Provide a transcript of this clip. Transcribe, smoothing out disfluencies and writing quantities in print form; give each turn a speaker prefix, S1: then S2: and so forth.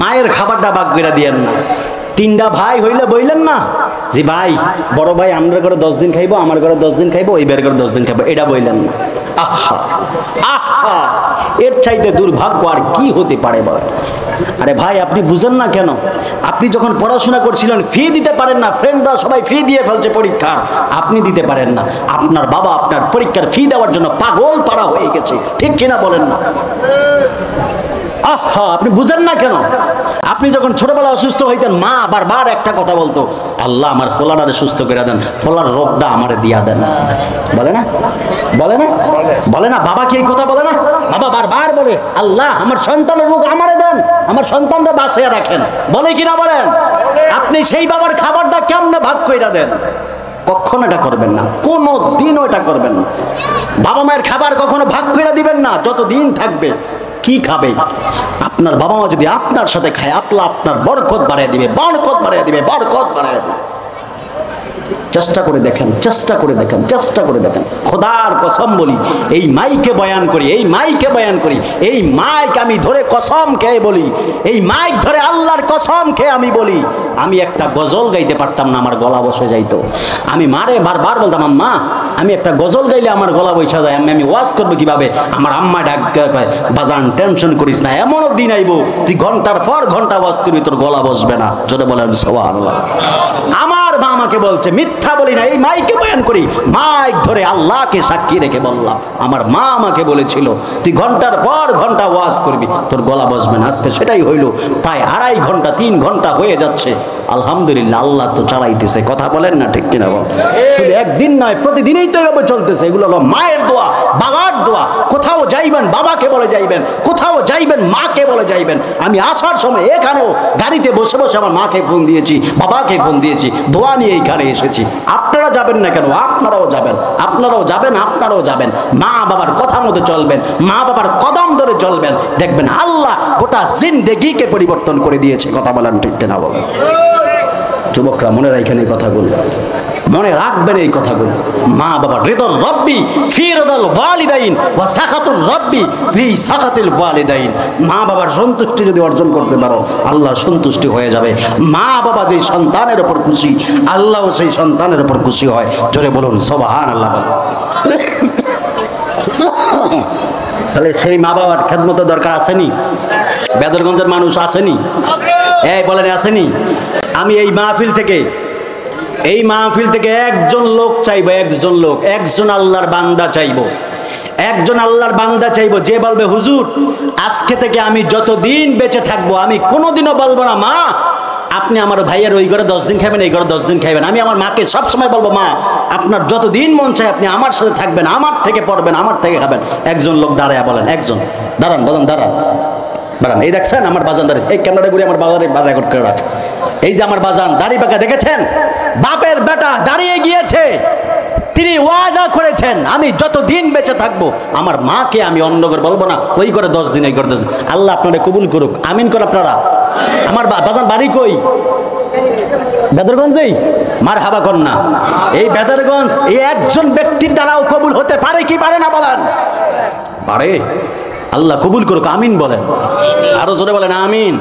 S1: মায়ের খাবারটা ভাগ করে দিয়েন না। তিনটা ভাই হইলে বললেন না যে ভাই বড় ভাই আমরা করে 10 দিন খাইবো, আমার ঘরে 10 দিন খাইবো, ওই বের করে 10 দিন খাইবো, এটা বললেন না। আহা আহা, এর চাইতে দুর্ভাগ্য আর কি হতে পারে বল? আরে ভাই আপনি বুঝেন না কেন? আপনি যখন পড়াশোনা করছিলেন ফি দিতে পারেন না, ফ্রেন্ডরা সবাই ফি দিয়ে ফেলছে পরীক্ষার, আপনি দিতে পারেন না। আপনার বাবা আপনার পরীক্ষার ফি দেওয়ার জন্য পাগল পাড়া হয়ে গেছে, ঠিক কিনা বলেন না? আহা, আপনি বুঝেন না কেন? আপনি যখন ছোটবেলা অসুস্থ হইতেন মা বারবার একটা কথা বলতো, আল্লাহ আমার ফোলারে সুস্থ করে দেন, ফোলার রোগটা আমারে দিয়া দেন। বলে না? বলে না? বলে না? বাবা কি এই কথা বলে না? বাবা বারবার বলে আল্লাহ আমার সন্তানের রোগ আমারে দেন, আমার সন্তানরা বাঁচিয়ে রাখেন। বলে কিনা বলেন? আপনি সেই বাবার খাবারটা কেমনে ভাগ কইরা দেন? কখনো এটা করবেন না, কোনো দিনও এটা করবেন না। বাবা মায়ের খাবার কখনো ভাগ করে দিবেন না যতদিন থাকবে। কি খাবে? আপনার বাবা মা যদি আপনার সাথে খায় আপনার বরকত বাড়িয়ে দিবে, বরকত বাড়িয়ে দিবে, বরকত বাড়িয়ে দিবে। চেষ্টা করে দেখেন, চেষ্টা করে দেখেন, চেষ্টা করে দেখেন। খোদার কসম বলি, এই মাইকে বয়ান করি, এই মাইকে বয়ান করি, এই মাইক আমি ধরে কসম খেয়ে বলি, এই মাইক ধরে আল্লাহর কসম খেয়ে আমি বলি, আমি একটা গজল গাইতে পারতাম না, আমার গলা বসে যাইতো। আমি মারে বারবার বলতাম আম্মা আমি একটা গজল গাইলে আমার গলা বসে যায়, আমি ওয়াজ করবো কিভাবে? আমার আম্মা ডাক কয় বাজান টেনশন করিস না, এমনও দিন আইবো তুই ঘন্টার পর ঘন্টা ওয়াজ করবি তোর গলা বসবে না। যদি বলেন সুবহানাল্লাহ। আমার মা আমাকে বলছে, মিথ্যা বলি না, এই মাইকে বয়ান করি, মাইক ধরে আল্লাহকে সাক্ষী রেখে বললাম, আমার মা আমাকে বলেছিল তুই ঘন্টার পর ঘন্টা ওয়াজ করবি তোর গলা বসবে না। আজকে সেটাই হইল, প্রায় 2.5 ঘন্টা 3 ঘন্টা হয়ে যাচ্ছে। আলহামদুলিল্লাহ, আল্লাহ তো চালাইতেছে। কথা বলেন না, ঠিক কিনা বল? শুধু একদিন নয়, প্রতিদিনই তো এভাবে চলতেছে। এগুলো হলো মায়ের দোয়া, বাবার দোয়া। কোথাও যাইবেন বাবাকে বলে যাইবেন, কোথাও যাইবেন মাকে বলে যাইবেন। আমি আসার সময় এখানেও গাড়িতে বসে বসে আমার মাকে ফোন দিয়েছি, বাবাকে ফোন দিয়েছি, দোয়া নিয়ে এইখানে এসেছি। আপনারা যাবেন না কেন? আপনারাও যাবেন, আপনারাও যাবেন, আপনারাও যাবেন। মা বাবার কথা মতো চলবেন, মা বাবার কদম ধরে চলবেন, দেখবেন আল্লাহ গোটা জিন্দেগিকে পরিবর্তন করে দিয়েছে। কথা বলেন, ঠিক কিনা বলেন? যুবকরা মনে রাখেন এই কথাগুলো, মনে রাখবেন এই কথাগুলো। মা বাবার রিদল রব্বি ফি রিদল ওয়ালিদাইন ওয়া সাখাতুর রব্বি ফি সাখাতিল ওয়ালিদাইন। মা বাবার সন্তুষ্টি যদি অর্জন করতে পারো আল্লাহর সন্তুষ্টি হয়ে যাবে। মা বাবা যেই সন্তানের উপর খুশি আল্লাহও সেই সন্তানের উপর খুশি হয়। জোরে বলুন সুবহানাল্লাহ। তাহলে সেই মা বাবার খেদমতের দরকার আসেনি? বেদরগঞ্জের মানুষ আসেনি? এই বলেন আসেনি? আমি এই মাহফিল থেকে একজন লোক চাইবো, একজন লোক, একজন আল্লাহর বান্দা চাইবো, একজন আল্লাহর বান্দা চাইবো যে বলবে হুজুর আজকে থেকে আমি যতদিন বেঁচে থাকবো আমি কোনোদিনও বলবো না মা আপনি আমার ভাইয়ের ওই ঘরে 10 দিন খাবেন, এই ঘরে 10 দিন খাইবেন। আমি আমার মাকে সবসময় বলবো মা আপনার যতদিন মন চায় আপনি আমার সাথে থাকবেন, আমার থেকে পড়বেন, আমার থেকে খাবেন। একজন লোক দাঁড়ায় বলেন, একজন দাঁড়ান, বলেন দাঁড়ান, দাঁড়ান। এই দেখছেন আমার বাজান দাঁড়িয়ে, এই ক্যামেরাটা ঘুরে আমার বাজারে রেকর্ড করে রাখ। এই যে আমার বাজান দাড়ি পাকা, দেখেছেন? বাপের বেটা দাঁড়িয়ে গিয়েছে, তিনি ওয়াদা করেছেন আমি যতদিন বেঁচে থাকবো আমার মাকে আমি অন্য করে বলবো না, ওই করে 10 দিন, এই করে 10 দিন। আল্লাহ আপনারা কবুল করুক, আমিন করে আপনারা। আমার বাজান বাড়ি কই? বেদরগঞ্জেই। মার হাবা কন্যা এই বেদরগঞ্জ, এই একজন ব্যক্তির দ্বারাও কবুল হতে পারে কি পারে না বলেন? পারে। আল্লাহ কবুল করুক, আমিন বলেন, আরো জোরে বলেন আমিন।